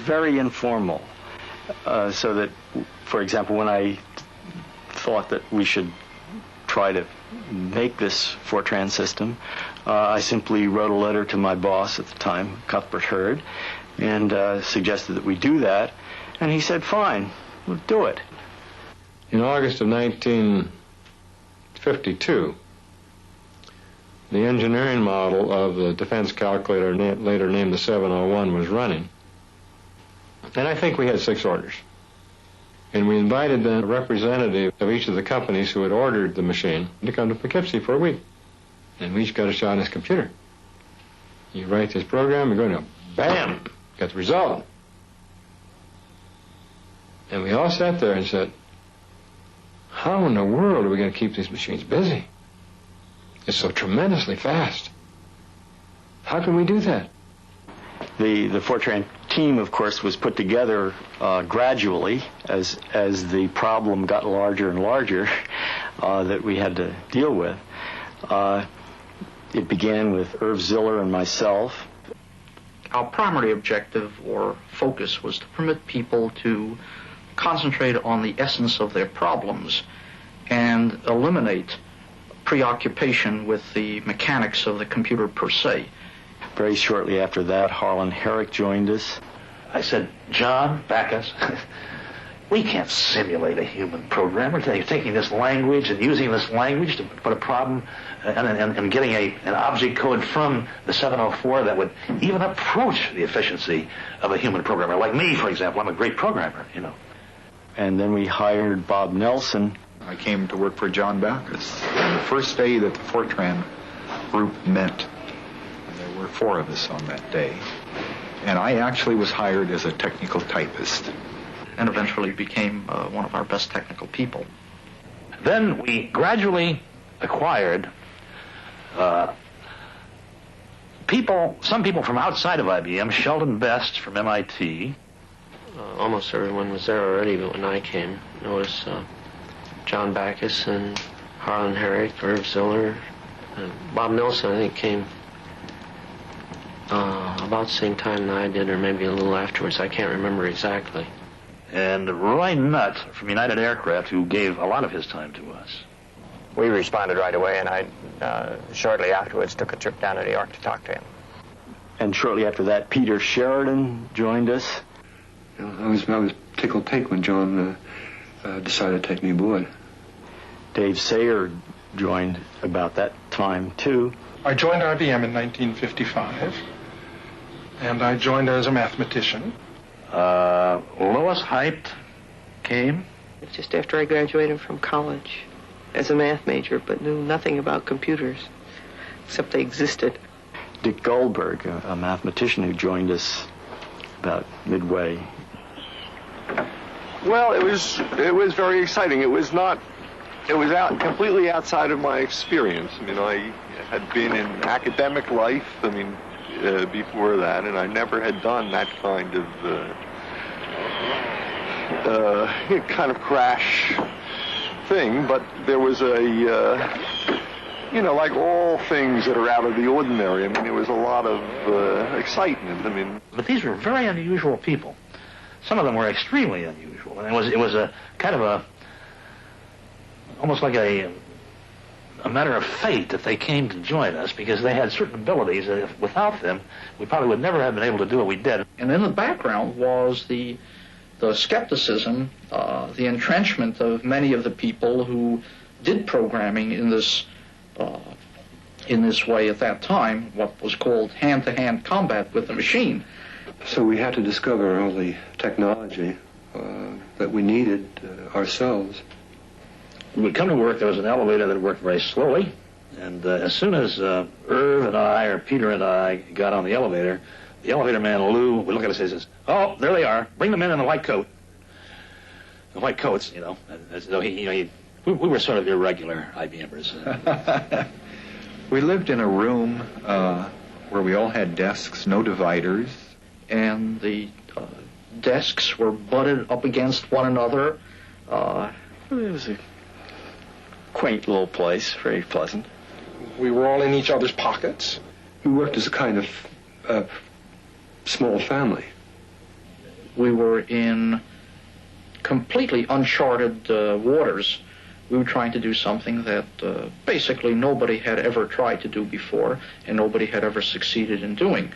Very informal, so that, for example, when I thought that we should try to make this Fortran system, I simply wrote a letter to my boss at the time, Cuthbert Hurd, and suggested that we do that, and he said, fine, we'll do it. In August of 1952, the engineering model of the defense calculator, later named the 701, was running. And I think we had 6 orders. And we invited the representative of each of the companies who had ordered the machine to come to Poughkeepsie for a week. And we each got a shot on his computer. You write this program, you're going to, bam, got the result. And we all sat there and said, how in the world are we going to keep these machines busy? It's so tremendously fast. How can we do that? The Fortran team, of course, was put together gradually as the problem got larger and larger that we had to deal with. It began with Irv Ziller and myself. Our primary objective or focus was to permit people to concentrate on the essence of their problems and eliminate preoccupation with the mechanics of the computer per se. Very shortly after that, Harlan Herrick joined us. I said, John Backus, we can't simulate a human programmer. You're taking this language and using this language to put a problem and getting an object code from the 704 that would even approach the efficiency of a human programmer. Like me, for example, I'm a great programmer, you know. And then we hired Bob Nelson. I came to work for John Backus on the first day that the Fortran group met. There were 4 of us on that day. And I actually was hired as a technical typist. And eventually became one of our best technical people. Then we gradually acquired some people from outside of IBM, Sheldon Best from MIT. Almost everyone was there already, but when I came, it was John Backus and Harlan Herrick, Irv Ziller, and Bob Nelson, I think, came about the same time that I did, or maybe a little afterwards. I can't remember exactly. And Roy Nutt from United Aircraft, who gave a lot of his time to us. We responded right away, and I shortly afterwards took a trip down to New York to talk to him. And shortly after that, Peter Sheridan joined us. I was tickled pink when John decided to take me aboard. Dave Sayer joined about that time, too. I joined IBM in 1955, and I joined as a mathematician. Lois Heipt came. Just after I graduated from college as a math major, but knew nothing about computers, except they existed. Dick Goldberg, a mathematician who joined us about midway. Well, it was very exciting. It was completely outside of my experience. I mean, I had been in academic life, before that, and I never had done that kind of crash thing, but there was like all things that are out of the ordinary. I mean, there was a lot of excitement. But these were very unusual people. Some of them were extremely unusual, and it was a kind of almost like a matter of fate that they came to join us, because they had certain abilities that without them, we probably would never have been able to do what we did. And in the background was the skepticism, the entrenchment of many of the people who did programming in this way at that time, what was called hand-to-hand combat with the machine. So we had to discover all the technology that we needed ourselves. When we'd come to work, there was an elevator that worked very slowly, And as soon as Irv and I, or Peter and I, got on the elevator man, Lou, would look at us and says, "Oh, there they are. Bring them in the white coat." The white coats, as though we were sort of irregular IBMers. We lived in a room where we all had desks, no dividers. And the desks were butted up against one another. It was a quaint little place, very pleasant. We were all in each other's pockets. We worked as a kind of small family. We were in completely uncharted waters. We were trying to do something that basically nobody had ever tried to do before, and nobody had ever succeeded in doing.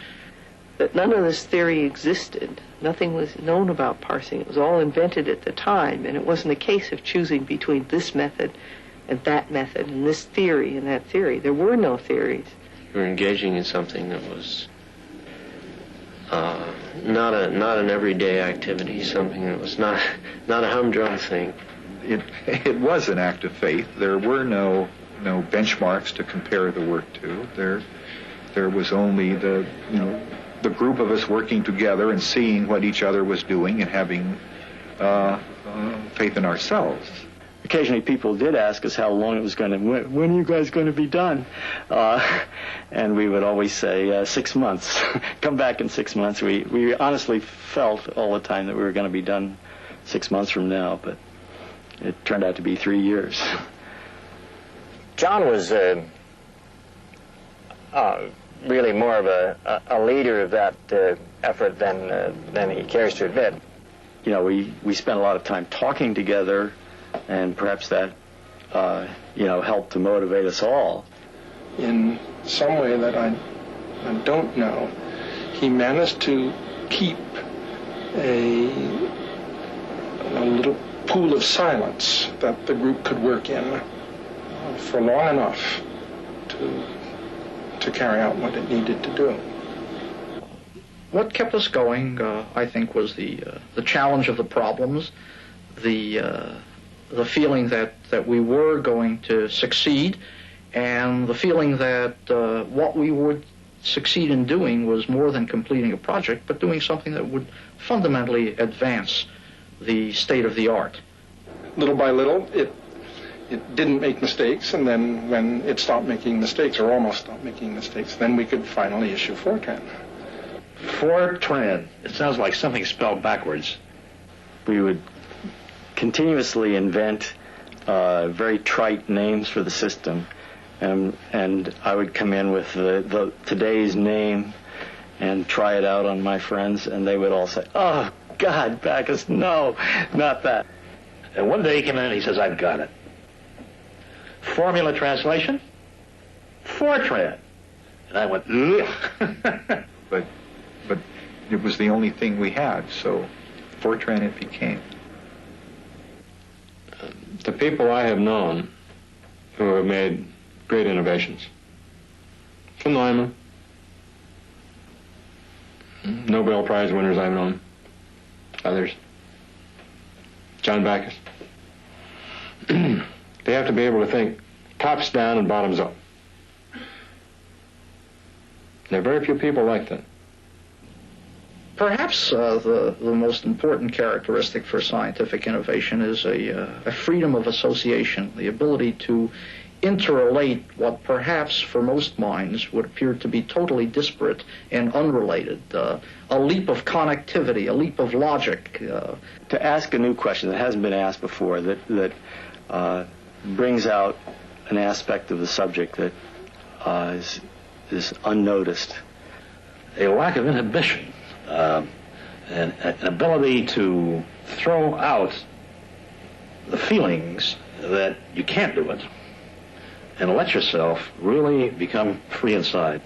That none of this theory existed. Nothing was known about parsing. It was all invented at the time, and it wasn't a case of choosing between this method and that method, and this theory and that theory. There were no theories. We were engaging in something that was not an everyday activity, something that was not a humdrum thing. It was an act of faith. There were no benchmarks to compare the work to. There was only the group of us working together and seeing what each other was doing and having faith in ourselves. Occasionally people did ask us how long it was going to, when are you guys going to be done? And we would always say 6 months. Come back in 6 months. We honestly felt all the time that we were going to be done 6 months from now, but it turned out to be 3 years. John was really more of a leader of that effort than he cares to admit. We spent a lot of time talking together, and perhaps that helped to motivate us all. In some way that I don't know, he managed to keep a little pool of silence that the group could work in for long enough to carry out what it needed to do. What kept us going, I think, was the challenge of the problems, the feeling that we were going to succeed, and the feeling that what we would succeed in doing was more than completing a project, but doing something that would fundamentally advance the state of the art. Little by little, it didn't make mistakes, and then when it stopped making mistakes, or almost stopped making mistakes, then we could finally issue Fortran. Fortran. It sounds like something spelled backwards. We would continuously invent very trite names for the system, and I would come in with the today's name and try it out on my friends, and they would all say, "Oh, God, Bacchus, no, not that." And one day he came in and he says, "I've got it. Formula translation? Fortran." And I went, ugh. But it was the only thing we had, so Fortran it became. The people I have known who have made great innovations, Von Neumann, Nobel Prize winners I've known, others, John Bacchus. They have to be able to think tops down and bottoms up. There are very few people like that. Perhaps the most important characteristic for scientific innovation is a freedom of association, the ability to interrelate what perhaps for most minds would appear to be totally disparate and unrelated, a leap of connectivity, a leap of logic. To ask a new question that hasn't been asked before, that brings out an aspect of the subject that is unnoticed. A lack of inhibition, an ability to throw out the feelings that you can't do it and let yourself really become free inside.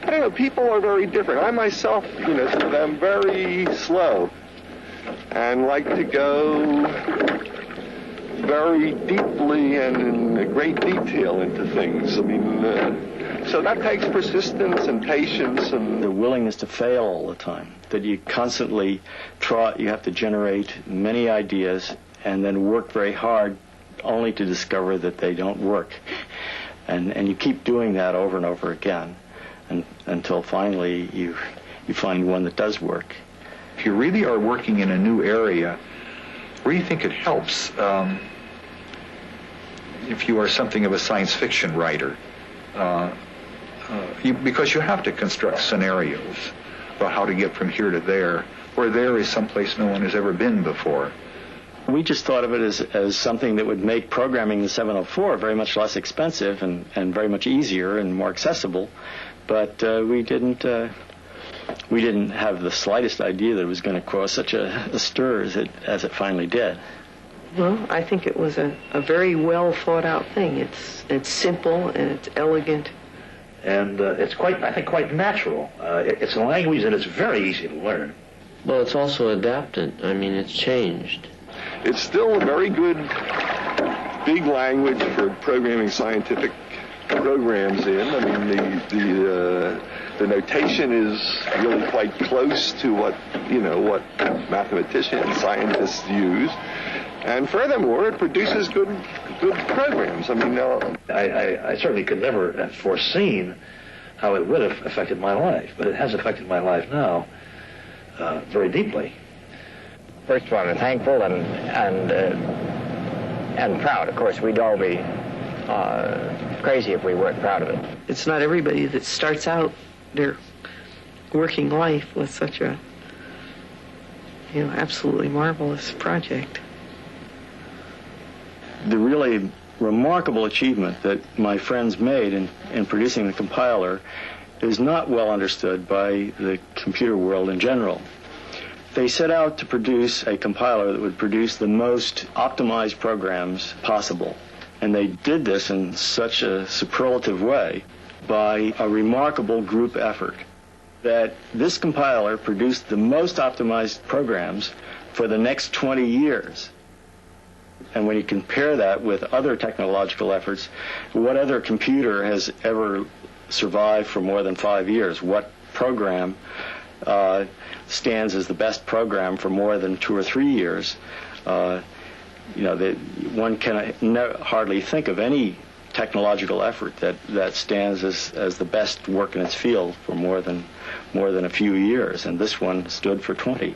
I don't know, people are very different. I myself, am very slow and like to go very deeply and in great detail into things. I mean, so that takes persistence and patience and the willingness to fail all the time, that you constantly you have to generate many ideas and then work very hard only to discover that they don't work. And you keep doing that over and over again until finally you find one that does work. If you really are working in a new area, where do you think it helps if you are something of a science fiction writer? Because you have to construct scenarios about how to get from here to there, where there is someplace no one has ever been before. We just thought of it as something that would make programming the 704 very much less expensive and very much easier and more accessible, but we didn't have the slightest idea that it was going to cause such a stir as it finally did. Well, I think it was a very well thought out thing. It's simple and it's elegant. And it's quite natural. It's a language that is very easy to learn. Well, it's also adapted. I mean, it's changed. It's still a very good big language for programming scientific programs in. I mean, the notation is really quite close to what mathematicians and scientists use. And furthermore, it produces good programs. I mean, I certainly could never have foreseen how it would have affected my life, but it has affected my life now very deeply. First of all, I'm thankful and proud. Of course, we'd all be crazy if we weren't proud of it. It's not everybody that starts out their working life with such a, absolutely marvelous project. The really remarkable achievement that my friends made in producing the compiler is not well understood by the computer world in general. They set out to produce a compiler that would produce the most optimized programs possible. And they did this in such a superlative way by a remarkable group effort that this compiler produced the most optimized programs for the next 20 years. And when you compare that with other technological efforts, what other computer has ever survived for more than 5 years? What program stands as the best program for more than 2 or 3 years? One can hardly think of any technological effort that stands as the best work in its field for more than a few years, and this one stood for 20.